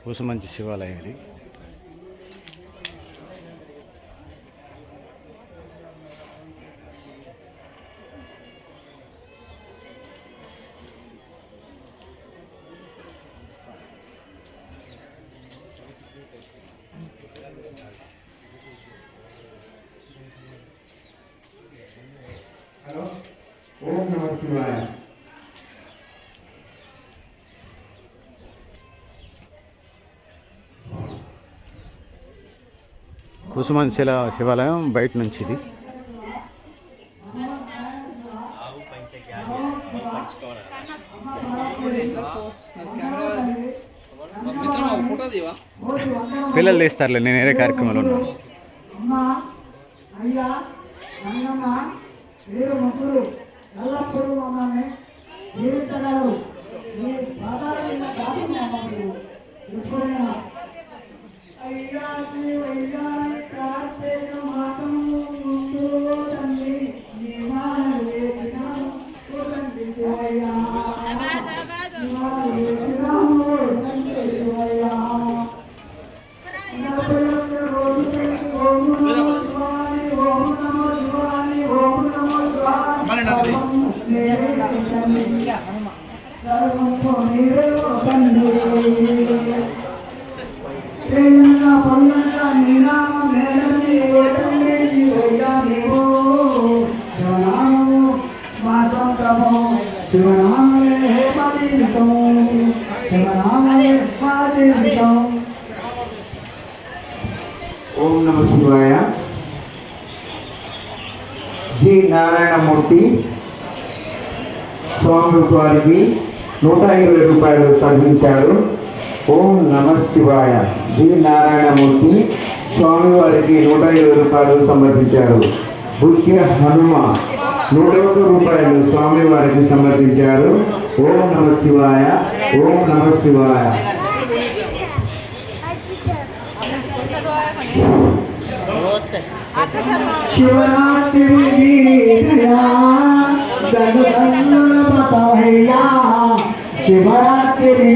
కూసుమంచి శివాలయం ఇది. హలో, ఓం నమః శివాయ. కూసుమంచి శివాలయం బయట నుంచి ఇది. పిల్లలు తీస్తారులే, నేను వేరే కార్యక్రమంలో ఉన్నాను. మీరు ముగ్గురు ఎల్లప్పుడూ మమ్మల్ని జీవించగలరు. మీ పాదాలైన కాదు మమ్మల్ని ఎప్పుడైనా అయ్యా అయ్యాని కార్తీక మాసం ముందు తండ్రి నీ మాను వేసినాము తండ్రి శివయ్యా, తండ్రి శివయ్యా. ఓం నమ శివాయ. జి నారాయణమూర్తి స్వామి వారికి 120 రూపాయలు సమర్పించారు. ఓం నమ శివాయ. జి నారాయణమూర్తి స్వామి వారికి 120 రూపాయలు సమర్పించారు. బుద్ధ్య హనుమ 101 రూపాయలు స్వామి వారికి సమర్పించారు. ఓం నమ శివాయ. ఓం నమ శివాయ. शिवरात्रि शिवरात्रि